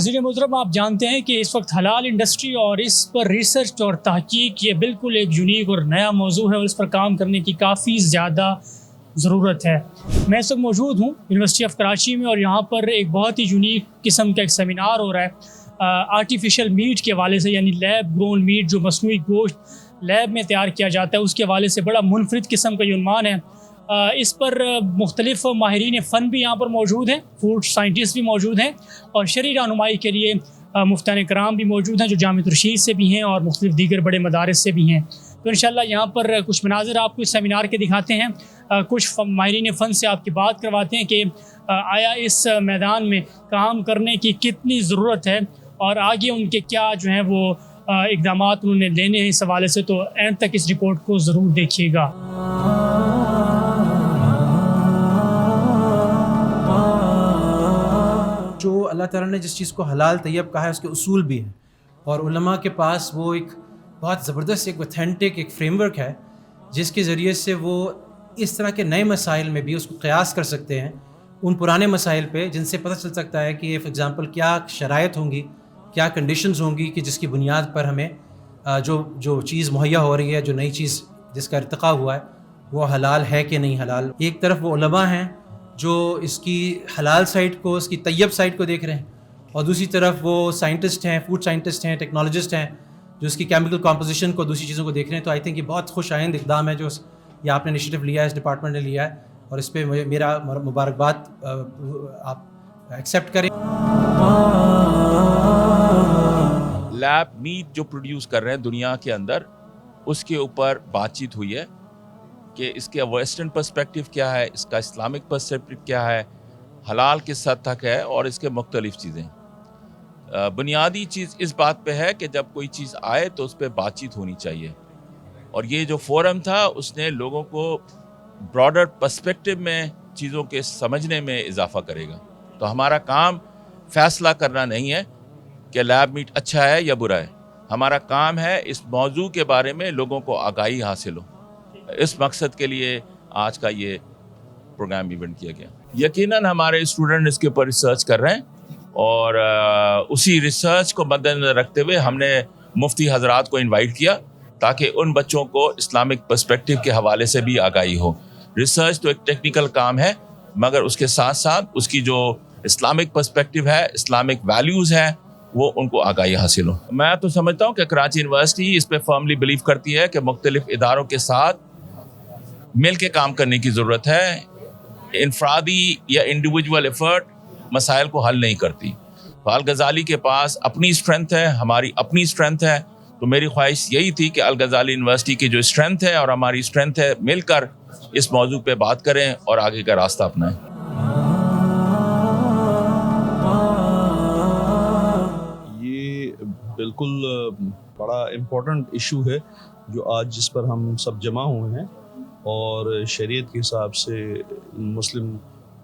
नाज़रीन मोहतरम, आप जानते हैं कि इस वक्त हलाल इंडस्ट्री और इस पर रिसर्च और तहकीक ये बिल्कुल एक यूनिक और नया मौजू है और इस पर काम करने की काफ़ी ज़्यादा ज़रूरत है। मैं इस वक्त मौजूद हूँ यूनिवर्सिटी ऑफ कराची में और यहाँ पर एक बहुत ही यूनिक किस्म का एक सेमिनार हो रहा है आर्टिफिशियल मीट के हवाले से, यानी लैब ग्रोन मीट, जो मसनूई गोश्त लैब में तैयार किया जाता है उसके हवाले से बड़ा मुनफरिद किस्म का ये उन्वान है। इस पर मुख्तलिफ माहिरीन फ़न भी यहाँ पर मौजूद हैं, फूड साइंटिस्ट भी मौजूद हैं और शरई रहनुमाई के लिए मुफ्तान कराम भी मौजूद हैं जो जामिया रशीद से भी हैं और मुख्तलिफ दीगर बड़े मदारिस से भी हैं। तो इंशाअल्लाह यहाँ पर कुछ मनाज़र आपको इस सेमिनार के दिखाते हैं, कुछ माहिरीन फ़न से आपकी बात करवाते हैं कि आया इस मैदान में काम करने की कितनी ज़रूरत है और आगे उनके क्या जो हैं वो इक़दामात उन्होंने लेने हैं इस हवाले से। तो एंड तक इस रिपोर्ट को ज़रूर देखिएगा। जो अल्लाह ताला ने जिस चीज़ को हलाल तैयब कहा है उसके उसूल भी हैं और उलमा के पास वो एक बहुत ज़बरदस्त एक ऑथेंटिक एक फ्रेमवर्क है जिसके ज़रिए से वो इस तरह के नए मसाइल में भी उसको क़यास कर सकते हैं उन पुराने मसाइल पे, जिनसे पता चल सकता है कि फॉर एग्ज़ाम्पल क्या शराइत होंगी, क्या कंडीशंस होंगी कि जिसकी बुनियाद पर हमें जो चीज़ मुहैया हो रही है, जो नई चीज़ जिसका इर्तिक़ा हुआ है वो हलाल है कि नहीं हलाल। एक तरफ वो उलमा हैं जो इसकी हलाल साइड को, इसकी तैयब साइड को देख रहे हैं और दूसरी तरफ वो साइंटिस्ट हैं, फूड साइंटिस्ट हैं, टेक्नोलॉजिस्ट हैं जो इसकी केमिकल कॉम्पोजिशन को, दूसरी चीज़ों को देख रहे हैं। तो आई थिंक ये बहुत खुश आइंद इक़दाम है जो ये आपने इनिशिएटिव लिया है, इस डिपार्टमेंट ने लिया है और इस पर मेरा मुबारकबाद आप एक्सेप्ट करें। लैब मीट जो प्रोड्यूस कर रहे हैं दुनिया के अंदर, उसके ऊपर बातचीत हुई है कि इसके वेस्टर्न पर्सपेक्टिव क्या है, इसका इस्लामिक पर्सपेक्टिव क्या है, हलाल किस हद तक है और इसके मुख्तलिफ चीज़ें। बुनियादी चीज़ इस बात पे है कि जब कोई चीज़ आए तो उस पर बातचीत होनी चाहिए और ये जो फोरम था उसने लोगों को ब्रॉडर पर्सपेक्टिव में चीज़ों के समझने में इजाफा करेगा। तो हमारा काम फैसला करना नहीं है कि लैब मीट अच्छा है या बुरा है, हमारा काम है इस मौजू के बारे में लोगों को आगाही हासिल हो। इस मकसद के लिए आज का ये प्रोग्राम इवेंट किया गया। यकीनन हमारे स्टूडेंट इसके ऊपर रिसर्च कर रहे हैं और उसी रिसर्च को मद्देनजर रखते हुए हमने मुफ्ती हजरात को इनवाइट किया ताकि उन बच्चों को इस्लामिक पर्सपेक्टिव के हवाले से भी आगाही हो। रिसर्च तो एक टेक्निकल काम है मगर उसके साथ साथ उसकी जो इस्लामिक पर्सपेक्टिव है, इस्लामिक वैल्यूज़ हैं, वो उनको आगाही हासिल हो। मैं तो समझता हूँ कि कराची यूनिवर्सिटी इस पर फर्मली बिलीव करती है कि मुख्तलिफ इदारों के साथ मिल के काम करने की ज़रूरत है। इनफरादी या इंडिविजुअल एफर्ट मसाइल को हल नहीं करती। तो अल गज़ाली के पास अपनी स्ट्रेंथ है, हमारी अपनी स्ट्रेंथ है। तो मेरी ख्वाहिश यही थी कि अल गज़ाली यूनिवर्सिटी की जो स्ट्रेंथ है और हमारी स्ट्रेंथ है, मिलकर इस मौजू पे बात करें और आगे का रास्ता अपनाएं। ये बिल्कुल बड़ा इम्पोर्टेंट इशू है जो आज जिस पर हम सब जमा हुए हैं और शरीयत के हिसाब से मुस्लिम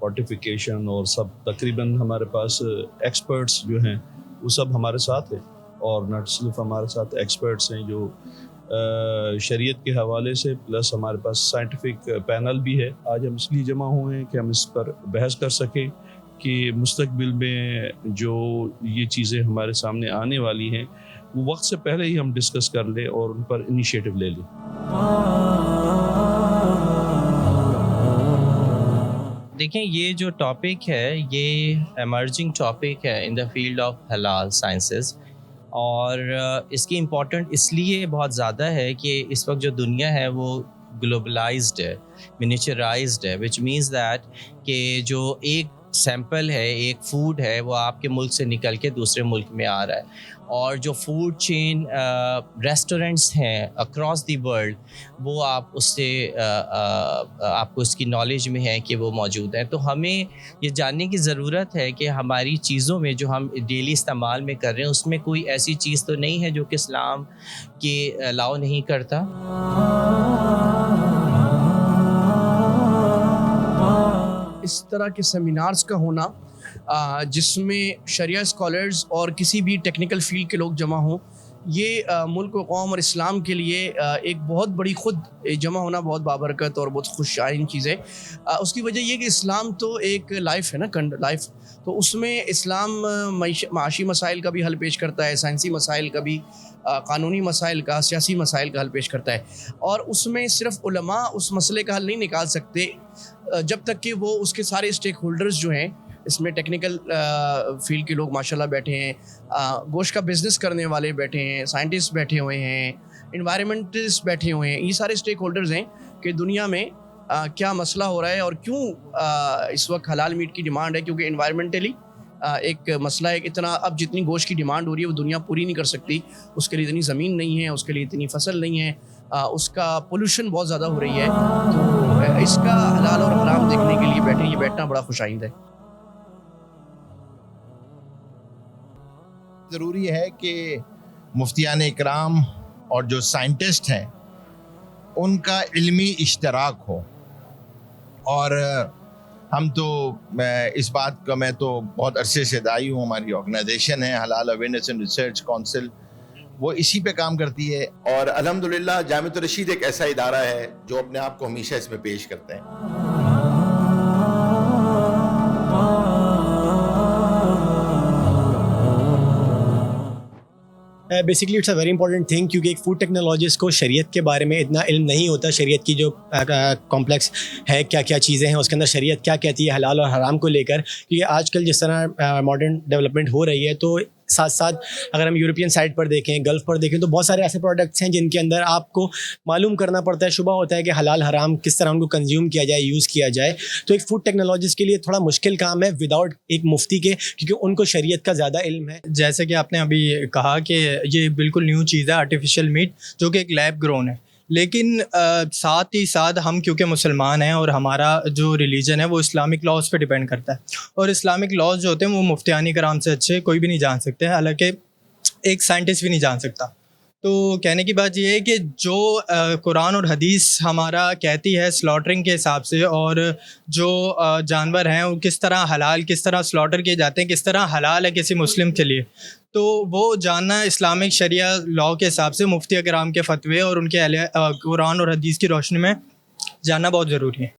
फॉर्टिफिकेशन और सब तकरीबन हमारे पास एक्सपर्ट्स जो हैं वो सब हमारे साथ हैं और न सिर्फ हमारे साथ एक्सपर्ट्स हैं जो शरीयत के हवाले से, प्लस हमारे पास साइंटिफिक पैनल भी है। आज हम इसलिए जमा हुए हैं कि हम इस पर बहस कर सकें कि मुस्तकबिल में जो ये चीज़ें हमारे सामने आने वाली हैं वो वक्त से पहले ही हम डिस्कस कर लें और उन पर इनिशिएटिव ले लें। देखें, ये जो टॉपिक है ये एमर्जिंग टॉपिक है इन द फील्ड ऑफ हलाल साइंसेस और इसकी इम्पोर्टेंट इसलिए बहुत ज़्यादा है कि इस वक्त जो दुनिया है वो ग्लोबलाइज्ड है, मिनिचराइज्ड है, विच मीन्स दैट कि जो एक सैंपल है, एक फूड है, वो आपके मुल्क से निकल के दूसरे मुल्क में आ रहा है और जो फूड चेन रेस्टोरेंट्स हैं अक्रॉस द वर्ल्ड वो आप उससे आपको इसकी नॉलेज में है कि वो मौजूद है। तो हमें ये जानने की ज़रूरत है कि हमारी चीज़ों में जो हम डेली इस्तेमाल में कर रहे हैं उसमें कोई ऐसी चीज़ तो नहीं है जो कि इस्लाम के अलाउ नहीं करता। इस तरह के सेमिनार्स का होना जिसमें शरिया स्कॉलर्स और किसी भी टेक्निकल फील्ड के लोग जमा हों, یہ ملک و قوم اور اسلام کے لیے ایک بہت بڑی خود جمع ہونا بہت بابرکت اور بہت خوش آئین چیز ہے. اس کی وجہ یہ کہ اسلام تو ایک لائف ہے نا، لائف، تو اس میں اسلام معاشی مسائل کا بھی حل پیش کرتا ہے، سائنسی مسائل کا بھی، قانونی مسائل کا، سیاسی مسائل کا حل پیش کرتا ہے. اور اس میں صرف علماء اس مسئلے کا حل نہیں نکال سکتے جب تک کہ وہ اس کے سارے اسٹیک ہولڈرز جو ہیں، اس میں ٹیکنیکل فیلڈ کے لوگ ماشاءاللہ بیٹھے ہیں، گوشت کا بزنس کرنے والے بیٹھے ہیں، سائنٹسٹ بیٹھے ہوئے ہیں، انوائرمنٹسٹ بیٹھے ہوئے ہیں. یہ سارے اسٹیک ہولڈرز ہیں کہ دنیا میں کیا مسئلہ ہو رہا ہے اور کیوں اس وقت حلال میٹ کی ڈیمانڈ ہے. کیونکہ انوائرمنٹلی ایک مسئلہ ہے کہ اتنا اب جتنی گوشت کی ڈیمانڈ ہو رہی ہے وہ دنیا پوری نہیں کر سکتی. اس کے لیے اتنی زمین نہیں ہے، اس کے لیے اتنی فصل نہیں ہے، اس کا پولوشن بہت زیادہ ہو رہی ہے. تو اس کا حلال اور حرام دیکھنے کے لیے یہ بیٹھنا بڑا خوش آئند ہے. ضروری ہے کہ مفتیان اکرام اور جو سائنٹسٹ ہیں ان کا علمی اشتراک ہو. اور ہم تو اس بات کا میں تو بہت عرصے سے داعی ہوں. ہماری آرگنائزیشن ہے حلال اویئرنیس اینڈ ریسرچ کونسل، وہ اسی پہ کام کرتی ہے. اور الحمدللہ جامعۃ الرشید ایک ایسا ادارہ ہے جو اپنے آپ کو ہمیشہ اس میں پیش کرتے ہیں. Basically it's a very important thing, کیونکہ ایک فوڈ ٹیکنالوجسٹ کو شریعت کے بارے میں اتنا علم نہیں ہوتا. شریعت کی جو کمپلیکس ہے، کیا کیا چیزیں ہیں اس کے اندر، شریعت کیا کہتی ہے حلال اور حرام کو لے کر. کیونکہ آج کل جس طرح ماڈرن ڈیولپمنٹ ہو رہی ہے، تو ساتھ ساتھ اگر ہم یورپین سائڈ پر دیکھیں، گلف پر دیکھیں، تو بہت سارے ایسے پروڈکٹس ہیں جن کے اندر آپ کو معلوم کرنا پڑتا ہے، شبہ ہوتا ہے کہ حلال حرام کس طرح ان کو کنزیوم کیا جائے، یوز کیا جائے. تو ایک فوڈ ٹیکنالوجسٹ کے لیے تھوڑا مشکل کام ہے وداؤٹ ایک مفتی کے، کیونکہ ان کو شریعت کا زیادہ علم ہے. جیسے کہ آپ نے ابھی کہا کہ یہ بالکل نیو چیز ہے آرٹیفیشیل میٹ، جو کہ ایک لیب گرون ہے. لیکن ساتھ ہی ساتھ ہم کیونکہ مسلمان ہیں اور ہمارا جو ریلیجن ہے وہ اسلامک لاز پہ ڈیپینڈ کرتا ہے، اور اسلامک لاز جو ہوتے ہیں وہ مفتیان کرام سے اچھے کوئی بھی نہیں جان سکتے، حالانکہ ایک سائنٹسٹ بھی نہیں جان سکتا. تو کہنے کی بات یہ ہے کہ جو قرآن اور حدیث ہمارا کہتی ہے سلاٹرنگ کے حساب سے، اور جو جانور ہیں وہ کس طرح حلال، کس طرح سلاٹر کیے جاتے ہیں، کس طرح حلال ہے کسی مسلم کے لیے، تو وہ جاننا اسلامک شریعہ لاء کے حساب سے مفتی کرام کے فتوے اور ان کے قرآن اور حدیث کی روشنی میں جاننا بہت ضروری ہے.